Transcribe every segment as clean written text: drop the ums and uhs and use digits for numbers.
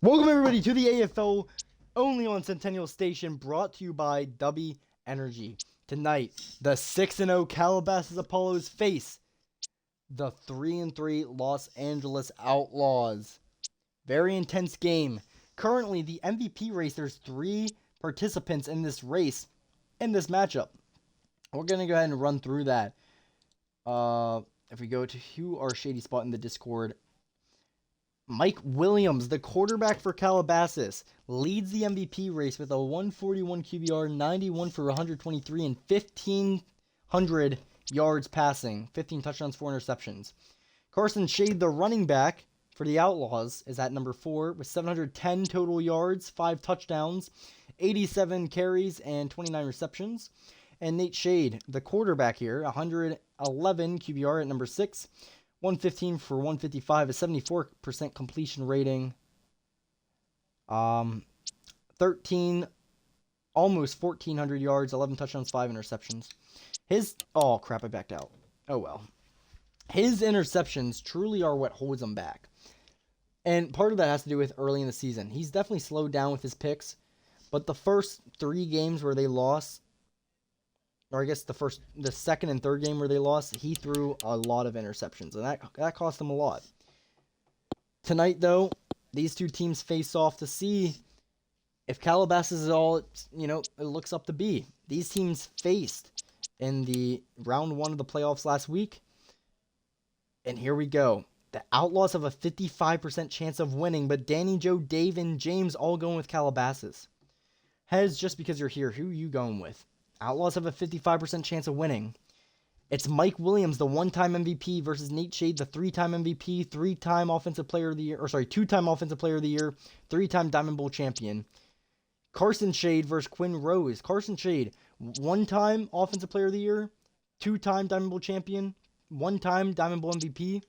Welcome everybody to the AFL only on Centennial Station, brought to you by W Energy. Tonight, the 6-0 Calabasas Apollos face the 3-3 Los Angeles Outlaws. Very intense game. Currently, the MVP race, there's 3 participants in this race, in this matchup. We're going to go ahead and run through that. If we go to our shady spot in the Discord, Mike Williams, the quarterback for Calabasas, leads the MVP race with a 141 QBR, 91 for 123, and 1,500 yards passing, 15 touchdowns, 4 interceptions. Carson Shade, the running back for the Outlaws, is at number 4 with 710 total yards, 5 touchdowns, 87 carries, and 29 receptions. And Nate Shade, the quarterback here, 111 QBR at number 6. 115 for 155, a 74% completion rating. 13, almost 1,400 yards, 11 touchdowns, 5 interceptions. Oh crap, I backed out. Oh well. His interceptions truly are what holds him back. And part of that has to do with early in the season. He's definitely slowed down with his picks, but the first 3 games where they lost, or I guess the second and third game where they lost, he threw a lot of interceptions, and that cost them a lot. Tonight, though, these two teams face off to see if Calabasas is all, it looks up to be. These teams faced in the round 1 of the playoffs last week, and here we go. The Outlaws have a 55% chance of winning, but Danny, Joe, Dave, and James all going with Calabasas. Heads, just because you're here, who are you going with? Outlaws have a 55% chance of winning. It's Mike Williams, the one-time MVP, versus Nate Shade, the 3-time MVP, 3-time Offensive Player of the Year, 2-time Offensive Player of the Year, 3-time Diamond Bowl champion. Carson Shade versus Quinn Rose. Carson Shade, 1-time Offensive Player of the Year, 2-time Diamond Bowl champion, 1-time Diamond Bowl MVP.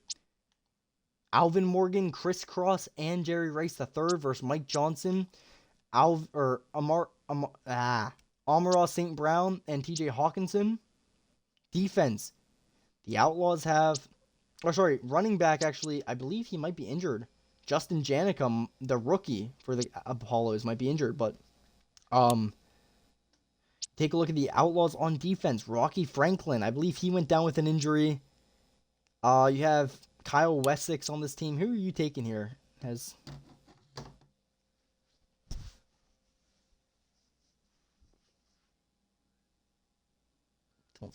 Alvin Morgan, Chris Cross, and Jerry Rice III versus Mike Johnson, Amara St. Brown, and TJ Hawkinson. Defense. The Outlaws have... running back, actually, I believe he might be injured. Justin Janicum, the rookie for the Apollos, might be injured, but... take a look at the Outlaws on defense. Rocky Franklin, I believe he went down with an injury. You have Kyle Wessex on this team. Who are you taking here? Don't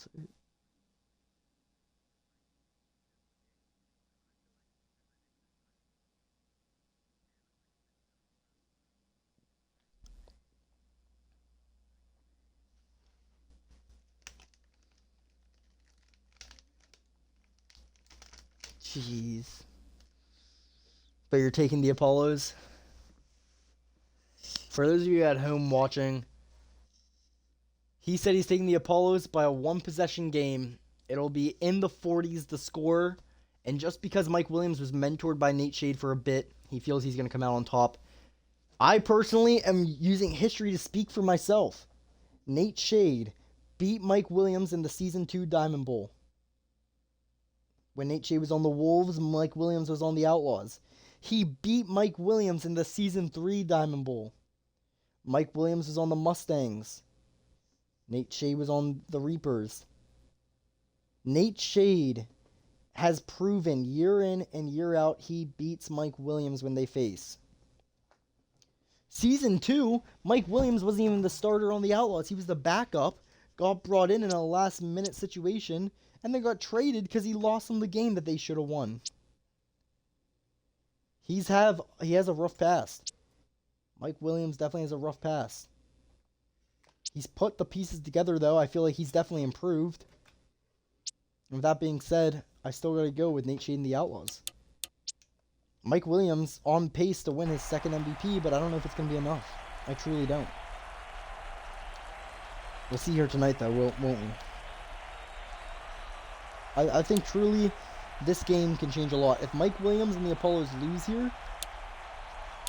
say it. Jeez. But you're taking the Apollos? For those of you at home watching, he said he's taking the Apollos by a 1-possession game. It'll be in the 40s, the score. And just because Mike Williams was mentored by Nate Shade for a bit, he feels he's going to come out on top. I personally am using history to speak for myself. Nate Shade beat Mike Williams in the Season 2 Diamond Bowl. When Nate Shade was on the Wolves, Mike Williams was on the Outlaws. He beat Mike Williams in the Season 3 Diamond Bowl. Mike Williams was on the Mustangs. Nate Shade was on the Reapers. Nate Shade has proven year in and year out he beats Mike Williams when they face. Season 2, Mike Williams wasn't even the starter on the Outlaws. He was the backup, got brought in a last-minute situation, and then got traded because he lost them the game that they should have won. He has a rough past. Mike Williams definitely has a rough past. He's put the pieces together, though. I feel like he's definitely improved. And with that being said, I still gotta go with Nate Shade and the Outlaws. Mike Williams on pace to win his second MVP, but I don't know if it's gonna be enough. I truly don't. We'll see here tonight, though, won't we? I think truly this game can change a lot. If Mike Williams and the Apollos lose here,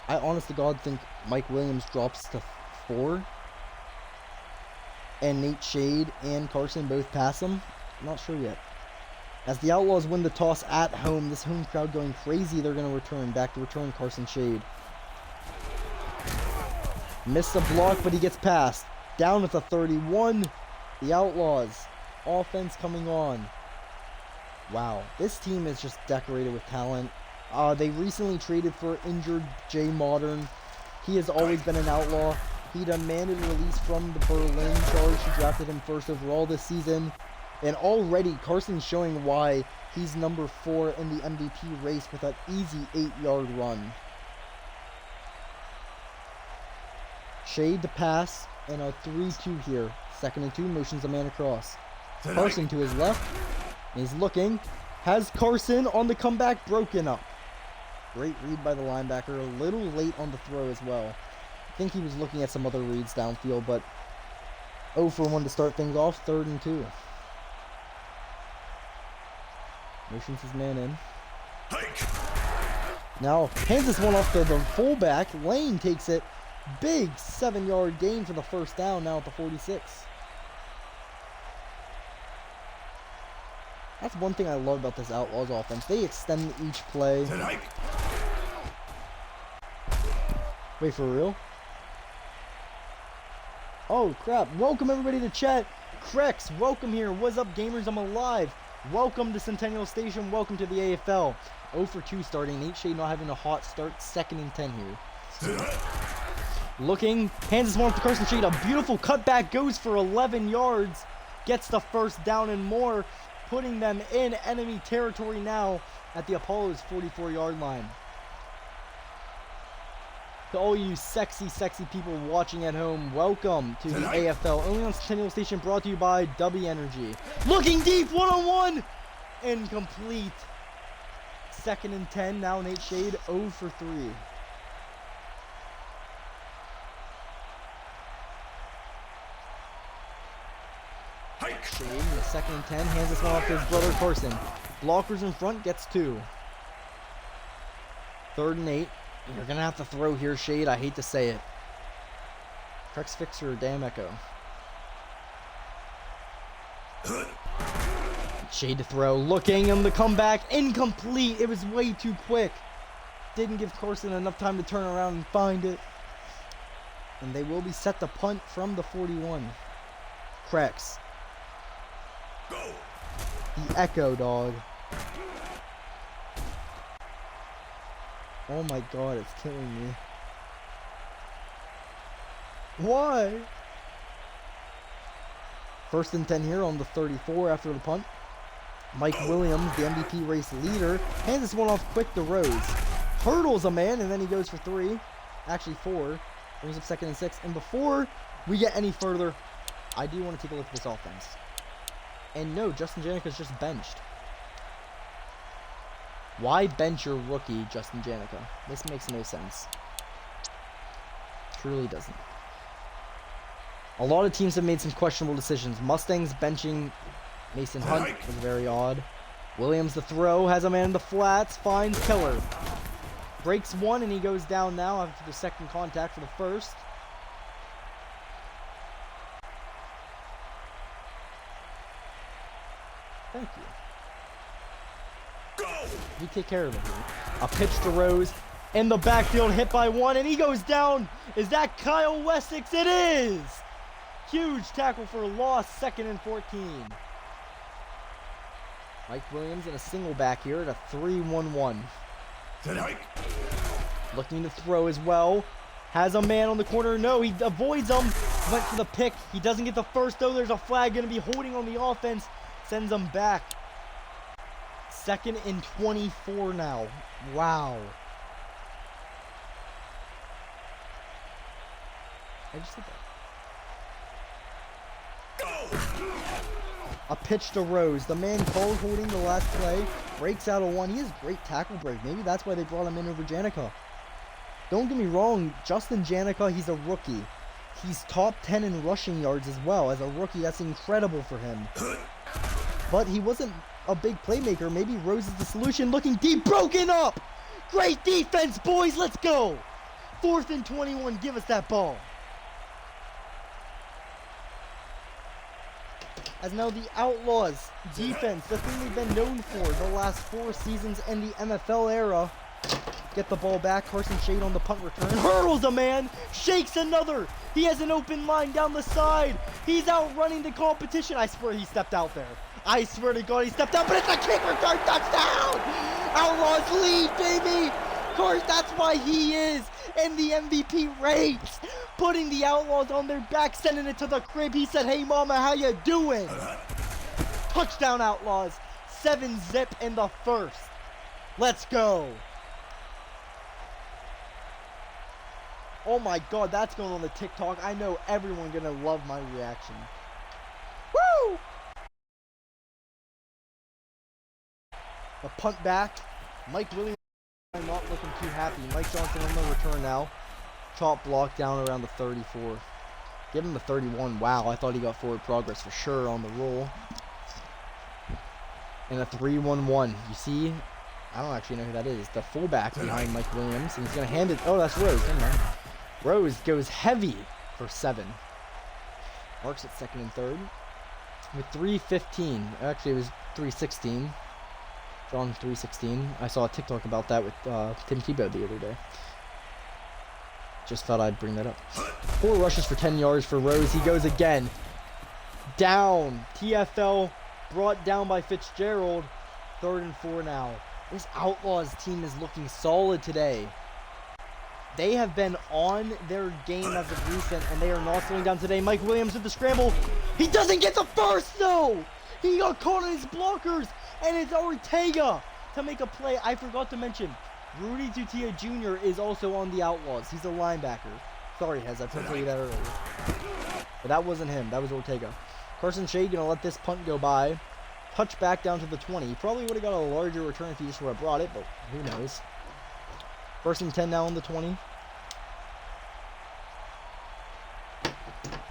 I honest to God think Mike Williams drops to 4. And Nate Shade and Carson both pass him. I'm not sure yet. As the Outlaws win the toss at home, this home crowd going crazy, they're going to return Carson Shade. Missed the block, but he gets past. Down at the 31. The Outlaws. Offense coming on. Wow, this team is just decorated with talent. They recently traded for injured Jay Modern. He has always been an Outlaw. He demanded release from the Berlin Charge, who drafted him first overall this season. And already, Carson's showing why he's number 4 in the MVP race with that easy 8-yard run. Shade to pass, and a 3-2 here. 2nd and 2, motions the man across. Carson to his left. He's looking. Has Carson on the comeback, broken up. Great read by the linebacker. A little late on the throw as well. I think he was looking at some other reads downfield, but 0 for 1 to start things off. 3rd and 2. Motions his man in. Now hands this one off to the fullback. Lane takes it. Big 7-yard gain for the first down now at the 46. That's one thing I love about this Outlaws offense. They extend each play. Wait, for real? Oh, crap. Welcome, everybody, to chat. Crex, welcome here. What's up, gamers? I'm alive. Welcome to Centennial Station. Welcome to the AFL. 0 for 2 starting. Nate Shade not having a hot start. 2nd and 10 here. Looking. Hands this one off to Carson Shade. A beautiful cutback. Goes for 11 yards. Gets the first down and more. Putting them in enemy territory now at the Apollo's 44-yard line. To all you sexy people watching at home, welcome to the AFL. Only on Centennial Station, brought to you by W Energy. Looking deep, one-on-one! Incomplete. 2nd and 10, now Nate Shade, 0 for 3. Shade in the 2nd and 10, hands this one off to his brother Carson. Blockers in front, gets 2. 3rd and 8. You're going to have to throw here, Shade. I hate to say it. Crex Fixer or damn Echo. Shade to throw. Looking on the comeback. Incomplete. It was way too quick. Didn't give Carson enough time to turn around and find it. And they will be set to punt from the 41. Crex. The Echo, dog. Oh my god, it's killing me. Why? 1st and 10 here on the 34 after the punt. Mike Williams, the MVP race leader, hands this one off quick to Rose. Hurdles a man, and then he goes for 3. Actually 4. Brings up 2nd and 6. And before we get any further, I do want to take a look at this offense. And no, Justin Janica's just benched. Why bench your rookie, Justin Janica? This makes no sense. Truly doesn't. A lot of teams have made some questionable decisions. Mustangs benching Mason Hunt was very odd. Williams the throw, has a man in the flats, finds Keller. Breaks 1 and he goes down now after the 2nd contact for the 1st. Thank you. You take care of it here. A pitch to Rose in the backfield, hit by 1, and he goes down. Is that Kyle Wessex? It is! Huge tackle for a loss, 2nd and 14. Mike Williams in a single back here at a 3-1-1. Looking to throw as well. Has a man on the corner. No, he avoids him. Went for the pick. He doesn't get the first, though. There's a flag going to be holding on the offense. Sends him back. 2nd and 24 now. Wow. I just did that. A pitch to Rose. The man called holding the last play. Breaks out a 1. He has great tackle break. Maybe that's why they brought him in over Janica. Don't get me wrong. Justin Janica, he's a rookie. He's top 10 in rushing yards as well. As a rookie, that's incredible for him. But he wasn't a big playmaker. Maybe Rose is the solution. Looking deep, broken up. Great defense, boys. Let's go. 4th and 21. Give us that ball. As now the Outlaws defense, the thing they've been known for the last 4 seasons in the MFL era, get the ball back. Carson Shade on the punt return. Hurdles a man. Shakes another. He has an open line down the side. He's outrunning the competition. I swear he stepped out there. I swear to God he stepped out, but it's a kick return touchdown. Outlaws lead, baby. Of course, that's why he is in the MVP race. Putting the Outlaws on their back, sending it to the crib. He said, hey, mama, how you doing? Touchdown, Outlaws. 7-zip in the first. Let's go. Oh my God, that's going on the TikTok. I know everyone's gonna love my reaction. Woo! The punt back. Mike Williams not looking too happy. Mike Johnson on the return now. Chop block down around the 34. Give him the 31. Wow, I thought he got forward progress for sure on the roll. And a 3-1-1. You see, I don't actually know who that is. The fullback behind Mike Williams. And he's going to hand it. Oh, that's Rose. Never mind. Rose goes heavy for 7. Marks at second and third. With 3:15. Actually, it was 3:16. Drawn 3:16. I saw a TikTok about that with Tim Tebow the other day. Just thought I'd bring that up. 4 rushes for 10 yards for Rose. He goes again. Down. TFL brought down by Fitzgerald. 3rd and 4 now. This Outlaws team is looking solid today. They have been on their game as of recent, and they are not slowing down today. Mike Williams with the scramble. He doesn't get the first, though. He got caught on his blockers, and it's Ortega to make a play. I forgot to mention, Rudy Tutia Jr. is also on the Outlaws. He's a linebacker. Sorry, Hez, I forgot to tell you that earlier. But that wasn't him. That was Ortega. Carson Shade going to let this punt go by. Touchback down to the 20. He probably would have got a larger return if he just would have brought it, but who knows. 1st and 10 now on the 20.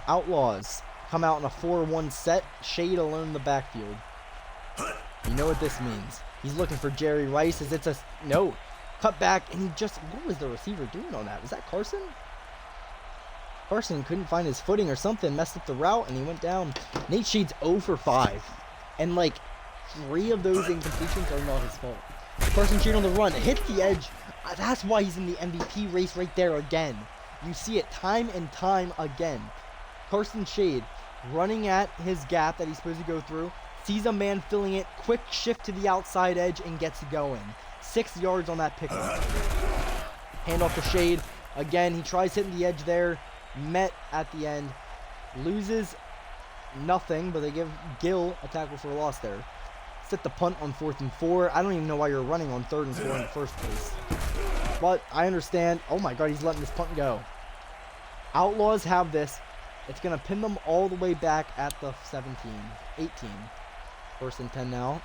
Outlaws come out in a 4-1 set. Shade alone in the backfield. You know what this means. He's looking for Jerry Rice as it's a... No. Cut back, and he just... What was the receiver doing on that? Was that Carson? Carson couldn't find his footing or something. Messed up the route, and he went down. Nate Shade's 0 for 5. And, like, 3 of those incompletions are not his fault. Carson Shade on the run. Hits the edge. That's why he's in the MVP race right there again. You see it time and time again. Carson Shade running at his gap that he's supposed to go through. Sees a man filling it. Quick shift to the outside edge and gets going. 6 yards on that pickup. Hand off to Shade. Again, he tries hitting the edge there. Met at the end. Loses nothing, but they give Gill a tackle for a loss there. Set the punt on 4th and 4. I don't even know why you're running on 3rd and 4 in the first place. But I understand. Oh my God, he's letting this punt go. Outlaws have this. It's going to pin them all the way back at the 17, 18. 1st and 10 now.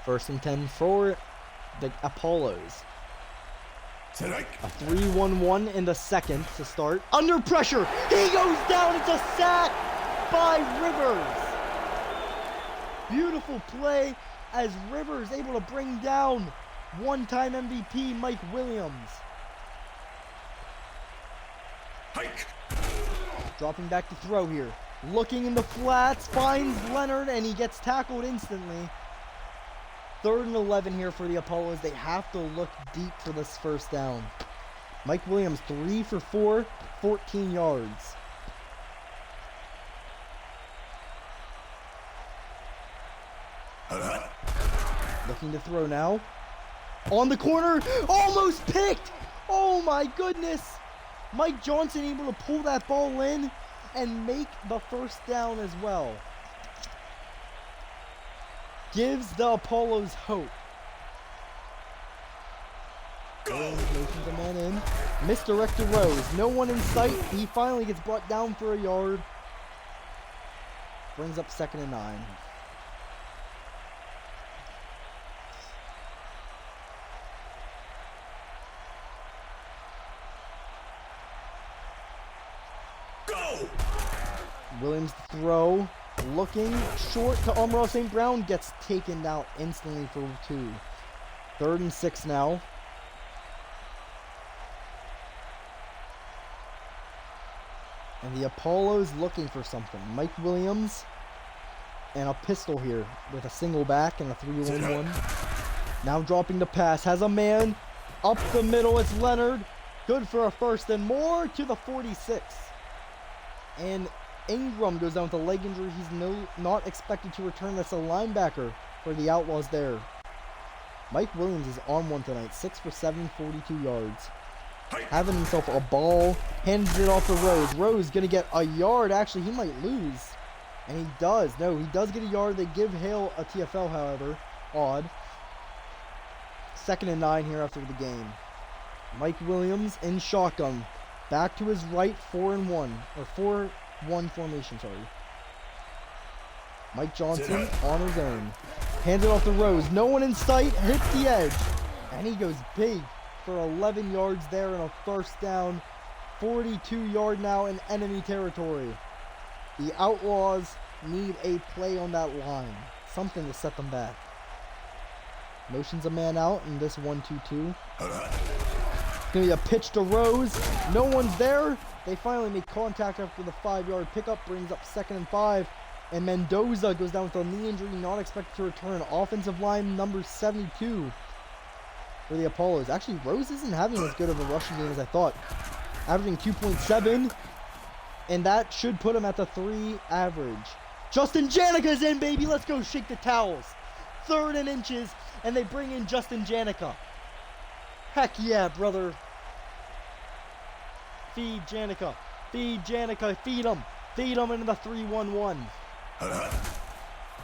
First and 10 for the Apollos. A 3-1-1 in the second to start. Under pressure. He goes down. It's a sack by Rivers. Beautiful play as Rivers able to bring down one-time MVP Mike Williams. Hike. Dropping back to throw here. Looking in the flats. Finds Leonard and he gets tackled instantly. 3rd and 11 here for the Apollos. They have to look deep for this first down. Mike Williams 3 for 4, 14 yards. Looking to throw now. On the corner. Almost picked. Oh my goodness. Mike Johnson able to pull that ball in and make the first down as well. Gives the Apollos hope. Williams motions the man in. Misdirected Rose. No one in sight. He finally gets brought down for a yard. Brings up 2nd and 9. Go! Williams throw. Looking short to Amaro St. Brown. Gets taken out instantly for 2. 3rd and 6 now. And the Apollos looking for something. Mike Williams and a pistol here with a single back and a 3-1-1. Now dropping the pass. Has a man up the middle. It's Leonard. Good for a first and more to the 46. And Ingram goes down with a leg injury. He's not expected to return. That's a linebacker for the Outlaws there. Mike Williams is on one tonight. 6 for 7, 42 yards. Having himself a ball. Hands it off to Rose. Rose going to get a yard. Actually, he might lose. And he does. No, he does get a yard. They give Hale a TFL, however. Odd. 2nd and 9 here after the game. Mike Williams in shotgun. Back to his right, 4-1. Or 4-1 formation, sorry. Mike Johnson on his own. Hands it off to Rose. No one in sight. Hits the edge. And he goes big for 11 yards there and a first down. 42 yard now in enemy territory. The Outlaws need a play on that line. Something to set them back. Motions a man out in this 1-2-2. Gonna be a pitch to Rose. No one's there. They finally make contact after the 5-yard pickup. Brings up 2nd and 5. And Mendoza goes down with a knee injury. Not expected to return. Offensive line number 72 for the Apollos. Actually, Rose isn't having as good of a rushing game as I thought. Averaging 2.7. And that should put him at the 3 average. Justin Janica's in, baby. Let's go shake the towels. 3rd and inches. And they bring in Justin Janica. Heck yeah, brother. Feed Janica. Feed Janica. Feed him. Feed him into the 3-1-1.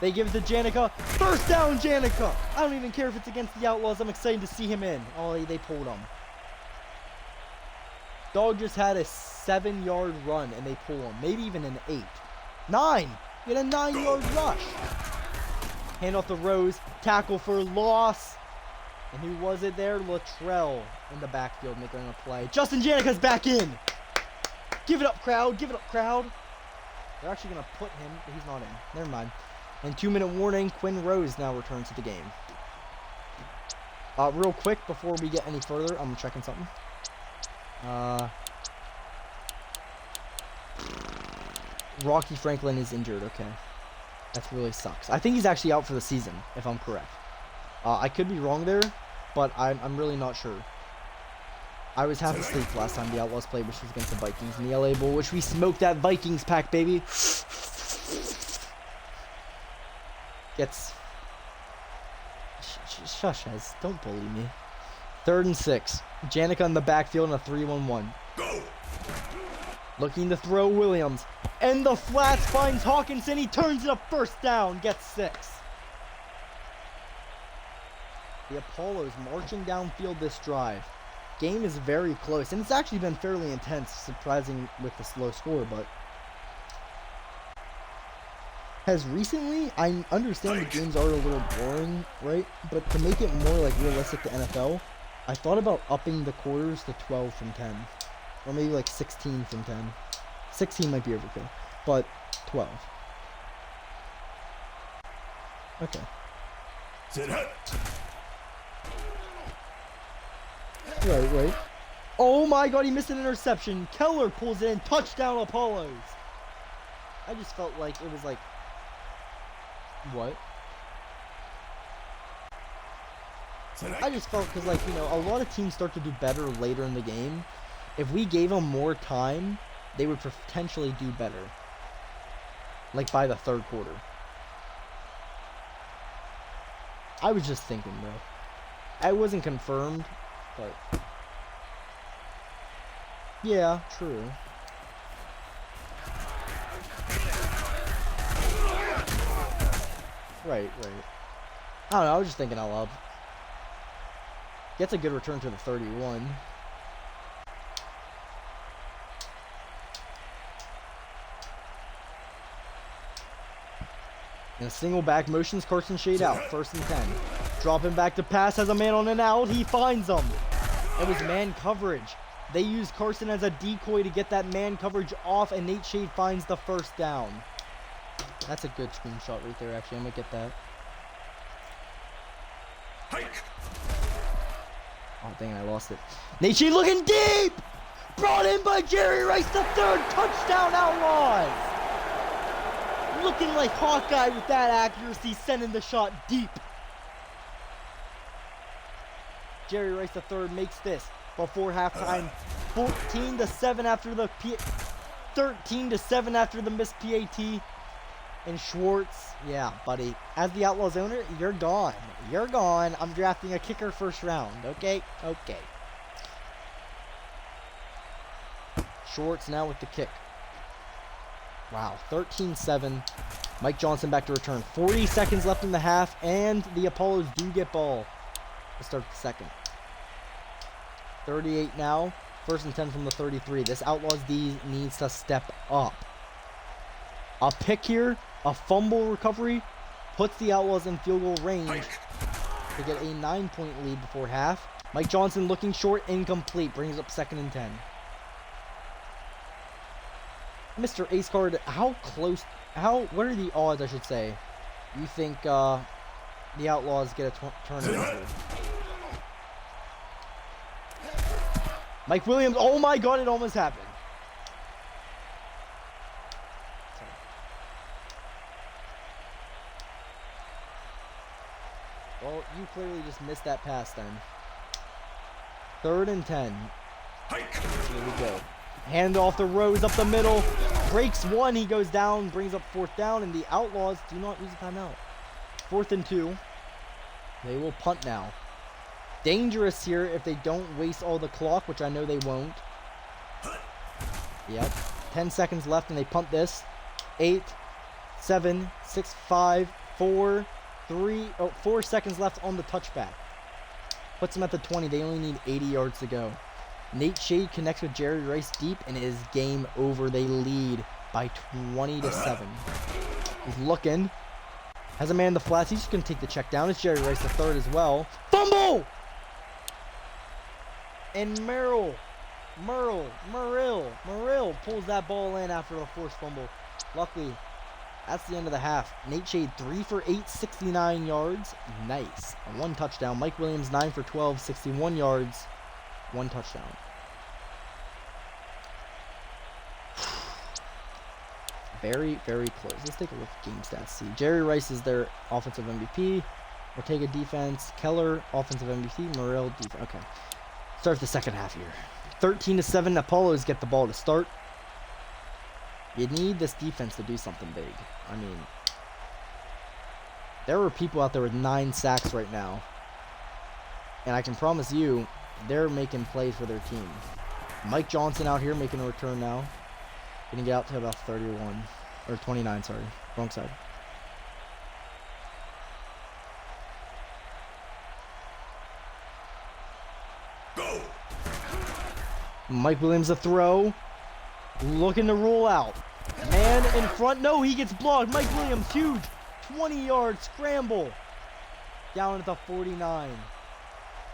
They give it to Janica. First down, Janica. I don't even care if it's against the Outlaws. I'm excited to see him in. Oh, they pulled him. Dog just had a 7-yard run, and they pull him. Maybe even an 8. 9. Get a 9-yard rush. Hand off to Rose. Tackle for loss. And who was it there? Latrell in the backfield making a play. Justin Janica's back in. Give it up, crowd. Give it up, crowd. They're actually going to put him, but he's not in. Never mind. And 2-minute warning. Quinn Rose now returns to the game. Real quick, before we get any further, I'm checking something. Rocky Franklin is injured. Okay. That really sucks. I think he's actually out for the season, if I'm correct. I could be wrong there, but I'm really not sure. I was half asleep last time the Outlaws played, which was against the Vikings in the LA Bowl, which we smoked that Vikings pack, baby. Gets... Shush, guys. Don't bully me. 3rd and 6. Janica in the backfield in a 3-1-1. Looking to throw Williams. And the flats finds Hawkinson. He turns it a first down. Gets 6. The Apollos marching downfield this drive. Game is very close. And it's actually been fairly intense, surprising with the slow score, but... Has recently, I understand the games are a little boring, right? But to make it more like realistic to NFL, I thought about upping the quarters to 12 from 10. Or maybe like 16 from 10. 16 might be overkill, but 12. Okay. Right. Oh my god, he missed an interception. Keller pulls it in. Touchdown, Apollos. I just felt like it was like... What? I just felt because, like, you know, a lot of teams start to do better later in the game. If we gave them more time, they would potentially do better. Like, by the 3rd quarter. I was just thinking, bro. I wasn't confirmed, but... Yeah, true. Right. I don't know, I was just thinking out loud. Gets a good return to the 31. In a single back, motions Carson Shade out. 1st and 10. Dropping back to pass, has a man on an out. He finds him. It was man coverage. They use Carson as a decoy to get that man coverage off, and Nate Shade finds the first down. That's a good screenshot right there, actually. I'm going to get that. Oh, dang, I lost it. Nate Shade looking deep! Brought in by Jerry Rice, the 3rd touchdown, Outlaws! Looking like Hawkeye with that accuracy, sending the shot deep. Jerry Rice III makes this before halftime. 14-7 after the 13-7 after the missed PAT. And Schwartz, yeah, buddy, as the Outlaws owner, you're gone. You're gone. I'm drafting a kicker first round, okay? Okay. Schwartz now with the kick. Wow, 13-7. Mike Johnson back to return. 40 seconds left in the half, and the Apollos do get ball to start the second. 38 now. First and 10 from the 33. This Outlaws D needs to step up. A pick here, a fumble recovery, puts the Outlaws in field goal range to get a 9-point lead before half. Mike Johnson looking short, incomplete, brings up second and 10. Mr. Ace Card, what are the odds, I should say, you think the Outlaws get a turnover? Mike Williams, oh my god, it almost happened. Well, you clearly just missed that pass then. 3rd and 10. Here we go. Hand off the Rose up the middle. Breaks one. He goes down. Brings up 4th down. And the Outlaws do not use a timeout. 4th and 2. They will punt now. Dangerous here if they don't waste all the clock, which I know they won't. Yep. 10 seconds left and they punt this. 8, 7, 6, 5, 4, 3, 4 seconds left on the touchback. Puts them at the 20. They only need 80 yards to go. Nate Shade connects with Jerry Rice deep, and it is game over. They lead by 20-7. He's looking. Has a man in the flats. He's just going to take the check down. It's Jerry Rice III as well. Fumble! And Merrill pulls that ball in after a forced fumble. Luckily, that's the end of the half. Nate Shade 3 for 8, 69 yards. Nice. 1 touchdown. Mike Williams 9 for 12, 61 yards. 1 touchdown. Very, very close. Let's take a look at game stats. See, Jerry Rice is their offensive MVP. Ortega defense. Keller offensive MVP. Morrell defense. Okay. Start the second half here. 13-7. Apollos get the ball to start. You need this defense to do something big. I mean, there were people out there with 9 sacks right now. And I can promise you, they're making plays for their team. Mike Johnson out here making a return now. Gonna get out to about 31. Or 29, sorry. Wrong side. Go! Mike Williams a throw. Looking to roll out. Man in front. No, he gets blocked. Mike Williams, huge. 20-yard scramble. Down at the 49.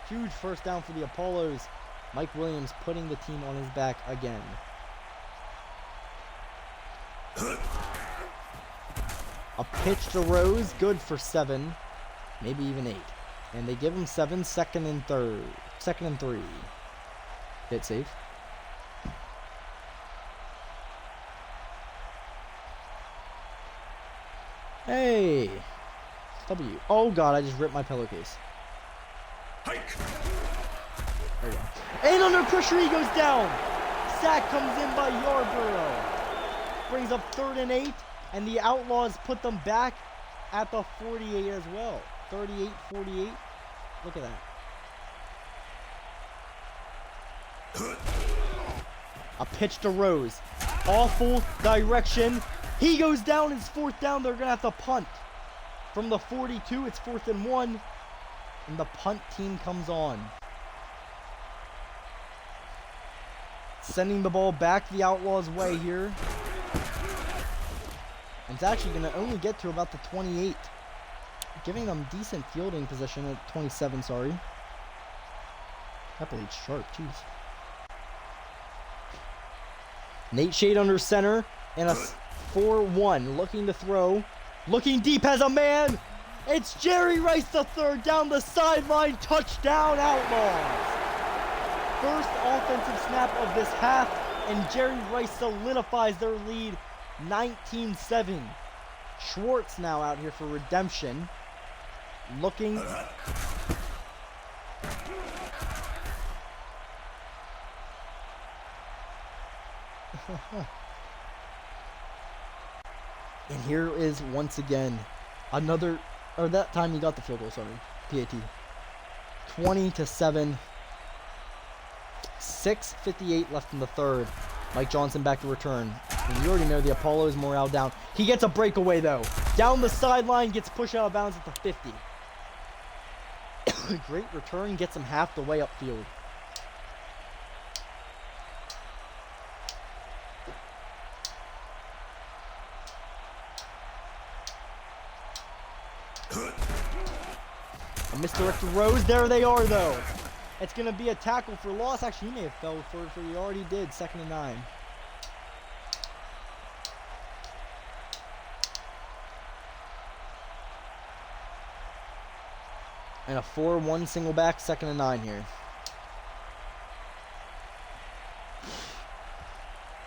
Huge first down for the Apollos. Mike Williams putting the team on his back again. A pitch to Rose, good for 7, maybe even 8. And they give him 7, 2nd and 3. Hit safe. Hey! W. Oh god, I just ripped my pillowcase. There we go. And under pressure, he goes down. Sack comes in by Yarborough. Brings up 3rd and 8, and the Outlaws put them back at the 48 as well. 38-48. Look at that. A pitch to Rose. Awful direction. He goes down. It's 4th down. They're going to have to punt. From the 42, it's 4th and 1. And the punt team comes on. Sending the ball back the Outlaws' way here. And it's actually going to only get to about the 28. Giving them decent fielding position at 27, sorry. That blade's sharp, jeez. Nate Shade under center. And a 4-1. Looking to throw. Looking deep, has a man. It's Jerry Rice III down the sideline. Touchdown, Outlaws. First offensive snap of this half. And Jerry Rice solidifies their lead 19-7. Schwartz now out here for redemption. Looking. And here is once again another, or that time he got the field goal, sorry, PAT. 20-7. 6:58 left in the third. Mike Johnson back to return. And you already know the Apollo's morale down. He gets a breakaway though. Down the sideline, gets pushed out of bounds at the 50. Great return, gets him half the way upfield. A misdirected Rose. There they are though. It's going to be a tackle for loss. Actually, he may have fell for it, for he already did. 2nd and 9. And a 4-1 single back, 2nd and 9 here.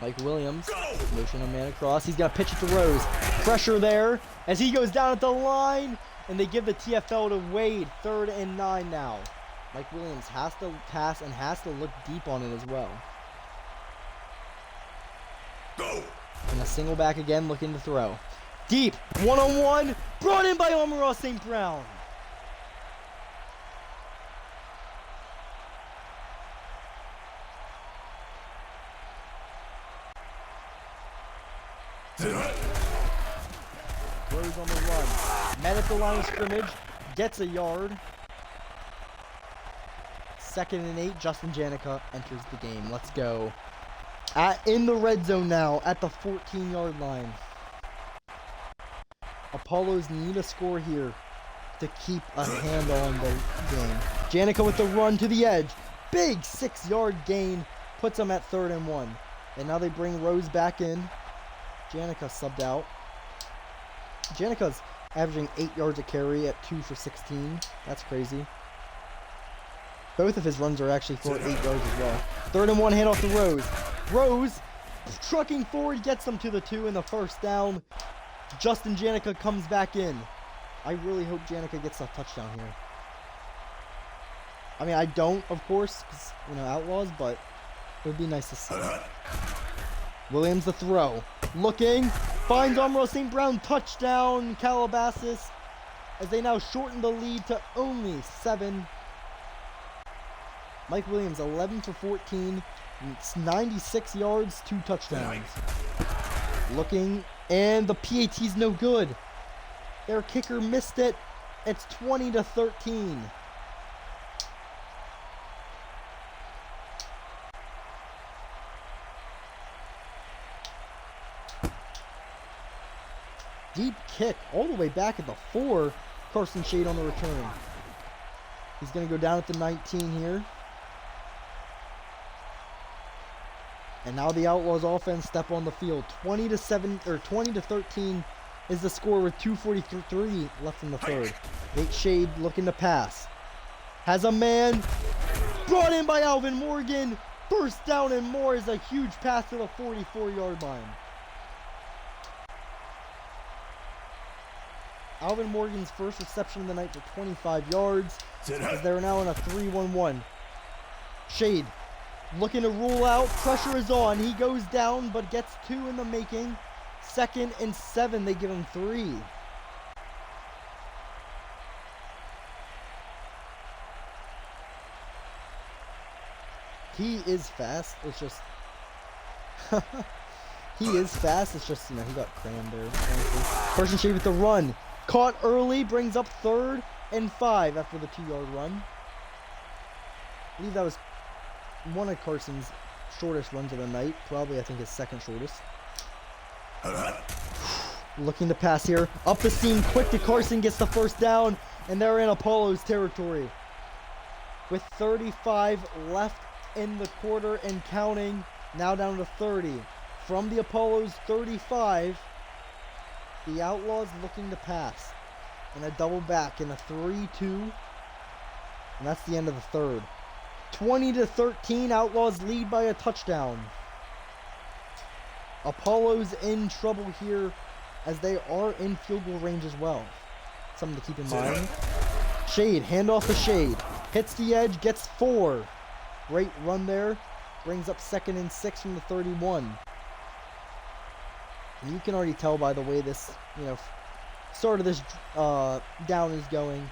Mike Williams, motion a man across. He's going to pitch it to Rose. Pressure there as he goes down at the line. And they give the TFL to Wade. 3rd and 9 now. Mike Williams has to pass and has to look deep on it as well. Go. And a single back again, looking to throw. Deep, one-on-one, brought in by Amon-Ra St. Brown. Rose on the run. Met at the line of scrimmage, gets a yard. 2nd and 8, Justin Janica enters the game. Let's go. In the red zone now, at the 14-yard line. Apollos need a score here to keep a handle on the game. Janica with the run to the edge. Big 6-yard gain puts them at 3rd and 1. And now they bring Rose back in. Janica subbed out. Janica's averaging 8 yards a carry at 2 for 16. That's crazy. Both of his runs are actually for 8 yards as well. 3rd and 1, handoff to Rose. Rose, trucking forward, gets them to the 2 and the 1st down. Justin Janica comes back in. I really hope Janica gets a touchdown here. I mean, I don't, of course, because, you know, Outlaws, but it would be nice to see. Williams the throw. Looking, finds Amon-Ra St. Brown, touchdown, Calabasas, as they now shorten the lead to only 7. Mike Williams, 11 for 14, 96 yards, 2 touchdowns. Looking, and the PAT's no good. Their kicker missed it. It's 20-13. Deep kick all the way back at the 4. Carson Shade on the return. He's going to go down at the 19 here. And now the Outlaws offense step on the field. 20-13 is the score with 2:43 left in the third. Nate Shade looking to pass. Has a man. Brought in by Alvin Morgan. First down and more is a huge pass to the 44-yard line. Alvin Morgan's first reception of the night for 25 yards. As they're now in a 3-1-1. Shade looking to rule out. Pressure is on. He goes down but gets 2 in the making. 2nd and 7. They give him 3. He is fast. It's just... he is fast. It's just, you know, he got crammed there. Carson Shade with the run. Caught early. Brings up 3rd and 5 after the 2-yard run. I believe that was one of Carson's shortest runs of the night. Probably, I think, his 2nd shortest. Looking to pass here. Up the seam quick to Carson. Gets the first down. And they're in Apollo's territory. With 35 left in the quarter and counting. Now down to 30. From the Apollo's 35, the Outlaws looking to pass. And a double back in a 3-2. And that's the end of the third. 20-13, Outlaws lead by a touchdown. Apollo's in trouble here as they are in field goal range as well. Something to keep in mind. Shade, handoff to Shade. Hits the edge, gets 4. Great run there. Brings up 2nd and 6 from the 31. And you can already tell by the way this, start of this down is going.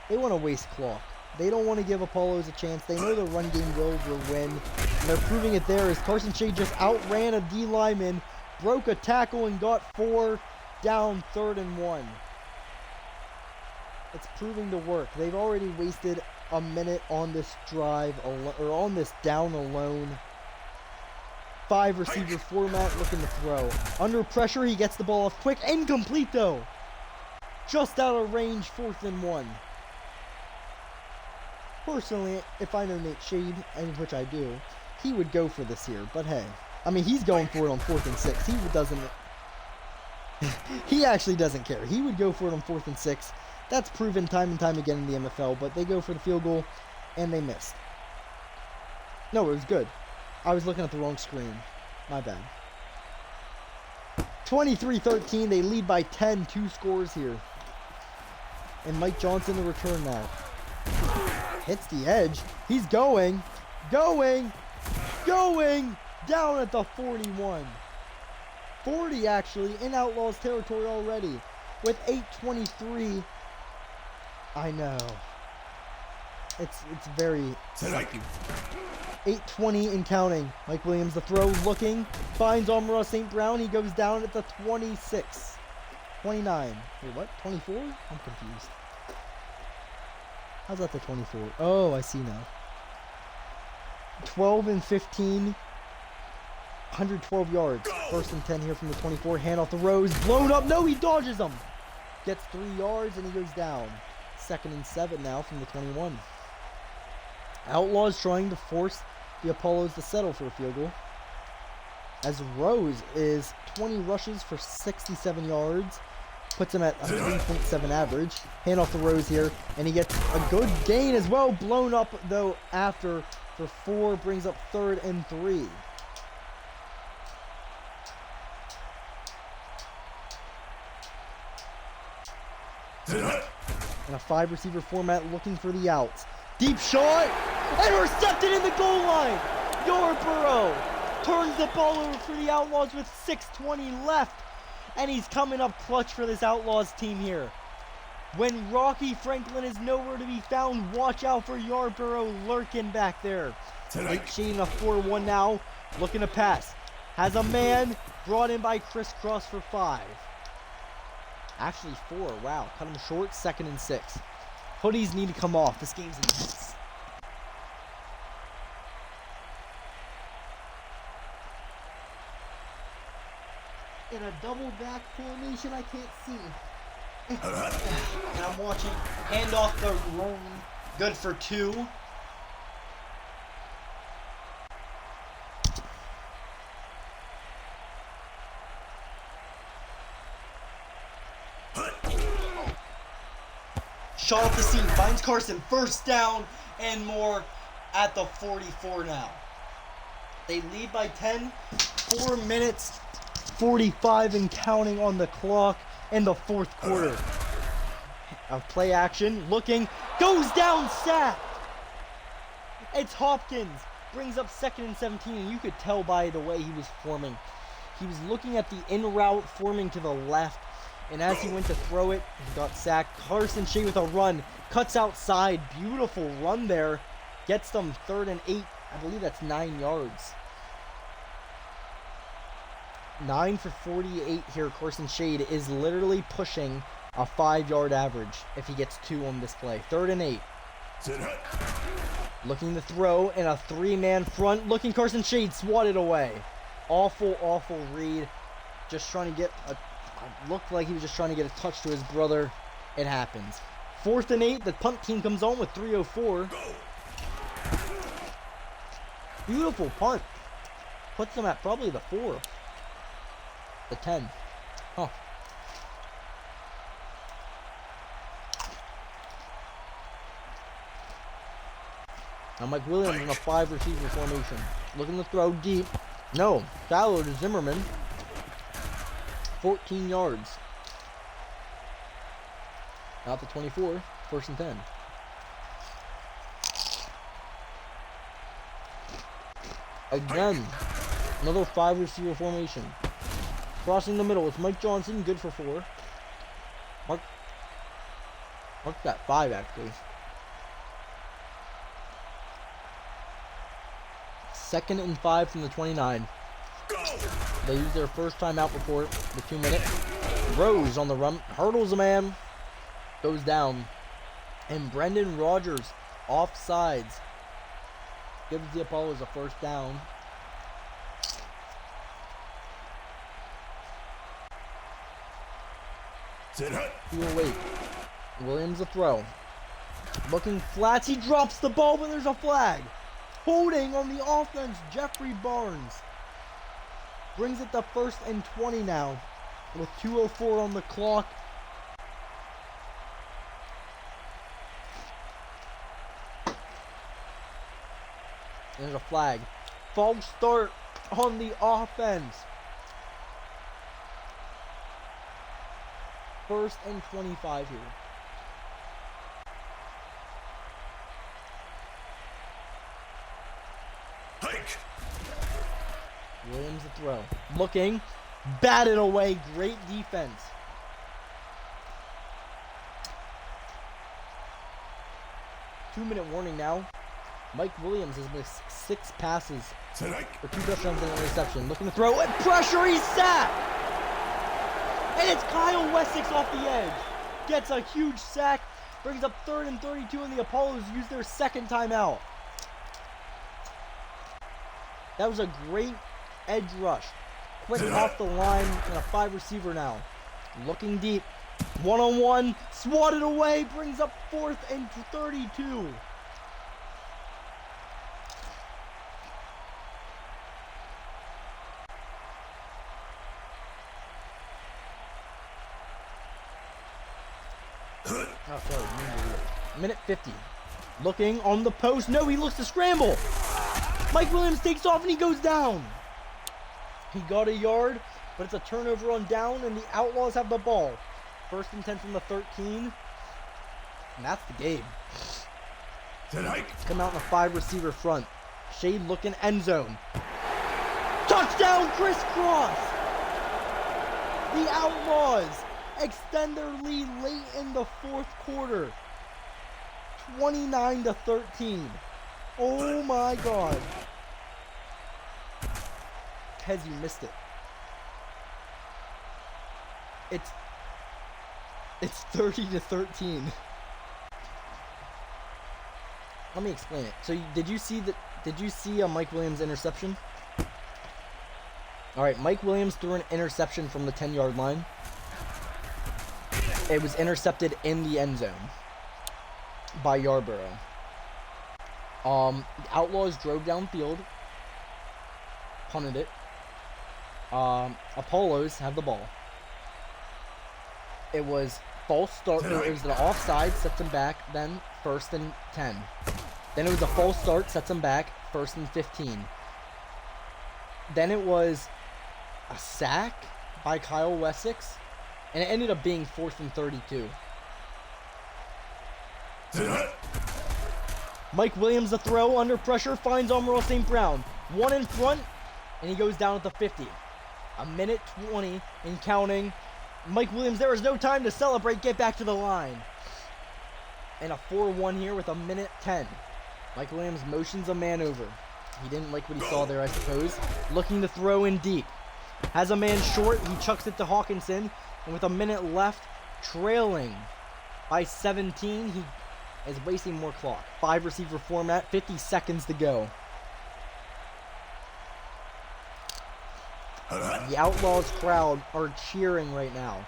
They want to waste clock. They don't want to give Apollos a chance. They know the run game will win. And they're proving it there as Carson Shade just outran a D lineman, broke a tackle, and got 4 down, 3rd and 1. It's proving to work. They've already wasted a minute on this drive, or on this down alone. 5 receiver format, looking to throw. Under pressure, he gets the ball off quick. Incomplete though. Just out of range, 4th and 1. Personally, if I know Nate Shade, and which I do, he would go for this here. But hey, I mean, he's going for it on 4th and 6. He actually doesn't care. He would go for it on 4th and 6. That's proven time and time again in the MFL, but they go for the field goal, and they missed. No, it was good. I was looking at the wrong screen. My bad. 23-13, they lead by 10, 2 scores here. And Mike Johnson to return now. Hits the edge. He's going, down at the 41. 40 actually, in Outlaws territory already. With 8:23. I know. It's very... 8:20 and counting. Mike Williams, the throw, looking. Finds Amara St. Brown. He goes down at the 26. 29. Wait, what? 24? I'm confused. How's that the 24? Oh, I see now. 12 and 15. 112 yards. 1st and 10 here from the 24. Hand off the Rose. Blown up. No, he dodges them. Gets 3 yards and he goes down. 2nd and 7 now from the 21. Outlaws trying to force the Apollos to settle for a field goal. As Rose is 20 rushes for 67 yards. Puts him at a 3.7 average. Hand off the Rose here. And he gets a good gain as well. Blown up though after for 4. Brings up 3rd and 3. In a 5 receiver format, looking for the outs. Deep shot, intercepted in the goal line. Yarborough turns the ball over for the Outlaws with 6:20 left, and he's coming up clutch for this Outlaws team here. When Rocky Franklin is nowhere to be found, watch out for Yarborough lurking back there. Late Sheen a 4-1 now, looking to pass. Has a man brought in by Chris Cross for 5. Actually 4, wow, cut him short, 2nd and 6. Hoodies need to come off, this game's intense. In a double back formation, I can't see. And I'm watching, handoff the room, good for 2. Shot off the seam, finds Carson, 1st down and more at the 44 now. They lead by 10, 4 minutes, 45 and counting on the clock in the 4th quarter. Of play action, looking, goes down, sacked. It's Hopkins, brings up 2nd and 17, and you could tell by the way he was forming. He was looking at the in route, forming to the left. And as he went to throw it, he got sacked. Carson Shea with a run. Cuts outside. Beautiful run there. Gets them 3rd and 8. I believe that's 9 yards. 9 for 48 here. Carson Shade is literally pushing a 5-yard average if he gets 2 on this play. 3rd and 8. Looking to throw in a 3-man front. Looking Carson Shade swatted away. Awful, awful read. Just trying to get a... Looked like he was just trying to get a touch to his brother. It happens. 4th and 8. The punt team comes on with 3:04. Beautiful punt. Puts them at probably the 4. The 10. Huh. Now Mike Williams in a 5 receiver formation. Looking to throw deep. No. Shallow to Zimmerman. 14 yards. Out to 24. First and 10. Again, another 5 receiver formation. Crossing the middle, it's Mike Johnson, good for 4. Mark that 5 actually. Second and 5 from the 29. They use their first time out report, the 2 minute. Rose on the run, hurdles a man, goes down. And Brendan Rodgers, offsides, gives the Apollos a first down. He'll wait. Williams a throw. Looking flats, he drops the ball, but there's a flag. Holding on the offense, Jeffrey Barnes. Brings it to 1st and 20 now, with 2:04 on the clock. There's a flag. False start on the offense. 1st and 25 here. Hike. Williams the throw. Looking. Batted away. Great defense. Two-minute warning now. Mike Williams has missed 6 passes for 2 touchdowns and an interception. Looking to throw. And pressure. He's sacked. And it's Kyle Wessex off the edge. Gets a huge sack. Brings up 3rd and 32, and the Apollos use their second timeout. That was a great edge rush. Quick off the line, and a 5 receiver now. Looking deep. One-on-one. Swatted away. Brings up 4th and 32. Oh, sorry. Minute 50. Looking on the post. No, he looks to scramble. Mike Williams takes off and he goes down. He got a yard, but it's a turnover on down, and the Outlaws have the ball. 1st and 10 from the 13. And that's the game. Come out in a 5 receiver front. Shade looking end zone. Touchdown, crisscross! The Outlaws extend their lead late in the 4th quarter. 29-13. Oh my God. Pez, you missed it. It's 30-13. Let me explain it. So did you see a Mike Williams interception? All right, Mike Williams threw an interception from the 10-yard line. It was intercepted in the end zone by Yarborough. The Outlaws drove downfield, punted it. Apollos have the ball. It was false start. It was the offside, sets them back. Then 1st and 10. Then it was a false start, sets them back. 1st and 15. Then it was a sack by Kyle Wessex, and it ended up being 4th and 32. Mike Williams, the throw, under pressure, finds Amaro St. Brown. 1 in front, and he goes down at the 50. A minute 20 and counting. Mike Williams, there is no time to celebrate. Get back to the line. And a 4-1 here with a minute 10. Mike Williams motions a man over. He didn't like what he saw there, I suppose. Looking to throw in deep. Has a man short. He chucks it to Hawkinson. And with a minute left, trailing by 17, he is wasting more clock. 5 receiver format, 50 seconds to go. The Outlaws crowd are cheering right now.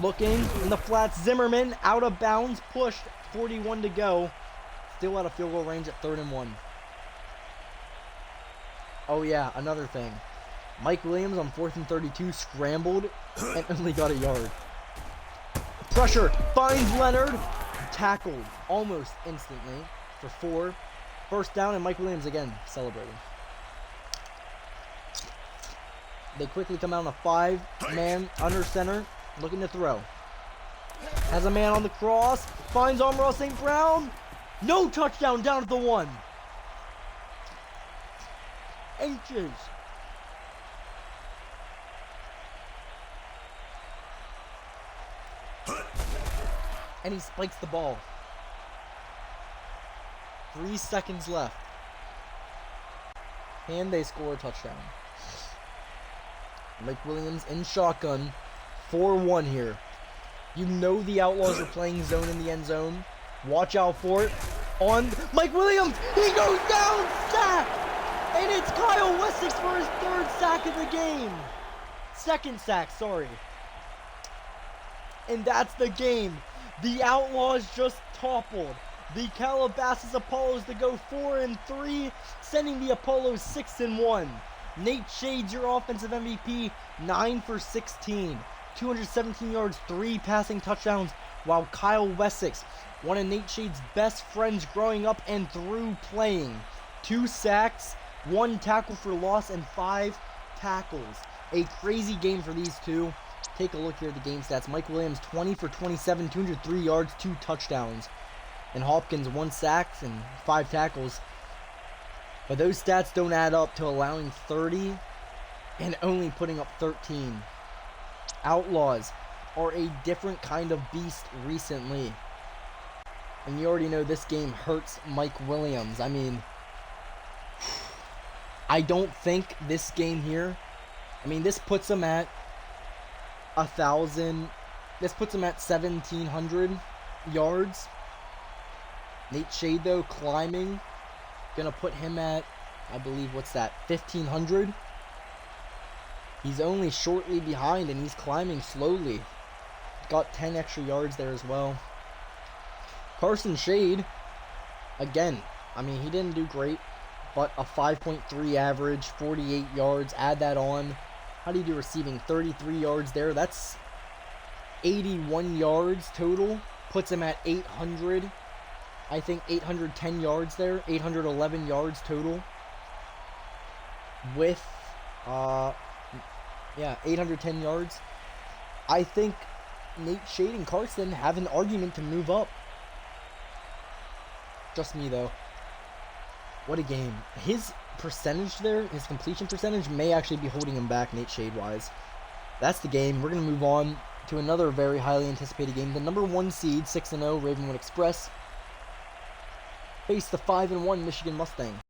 Looking in the flats, Zimmerman out of bounds, pushed, 41 to go. Still out of field goal range at 3rd and 1. Oh yeah, another thing. Mike Williams on 4th and 32 scrambled and only got a yard. Pressure, finds Leonard, tackled almost instantly for 4. First down, and Mike Williams again celebrating. They quickly come out on a 5-man under center, looking to throw. Has a man on the cross. Finds Amon-Ra St. Brown. No touchdown, down at the 1. Inches. And he spikes the ball. 3 seconds left. And they score a touchdown. Mike Williams in shotgun. 4-1 here. You know the Outlaws are playing zone in the end zone. Watch out for it. On Mike Williams. He goes down. Sack. And it's Kyle Wessex for his 3rd sack of the game. 2nd sack, sorry. And that's the game. The Outlaws just toppled the Calabasas Apollos to go 4-3, sending the Apollos 6-1. Nate Shades, your offensive MVP, 9 for 16, 217 yards, 3 passing touchdowns, while Kyle Wessex, one of Nate Shades' best friends growing up and through playing, 2 sacks, 1 tackle for loss, and 5 tackles. A crazy game for these two. Take a look here at the game stats. Mike Williams, 20 for 27, 203 yards, 2 touchdowns. And Hopkins, 1 sack and 5 tackles. But those stats don't add up to allowing 30 and only putting up 13. Outlaws are a different kind of beast recently. And you already know this game hurts Mike Williams. I mean, I don't think this game here, this puts him at 1,000. This puts him at 1,700 yards. Nate Shade, though, climbing. Gonna put him at, I believe, what's that, 1,500? He's only shortly behind, and he's climbing slowly. Got 10 extra yards there as well. Carson Shade, again, he didn't do great, but a 5.3 average, 48 yards. Add that on. How do you do receiving? 33 yards there. That's 81 yards total. Puts him at 800. I think 810 yards there. 811 yards total. With, 810 yards. I think Nate Shade and Carson have an argument to move up. Just me, though. What a game. His percentage there, his completion percentage, may actually be holding him back, Nate Shade-wise. That's the game. We're going to move on to another very highly anticipated game. The number 1 seed, 6-0, Ravenwood Express, face the 5-1 Michigan Mustang.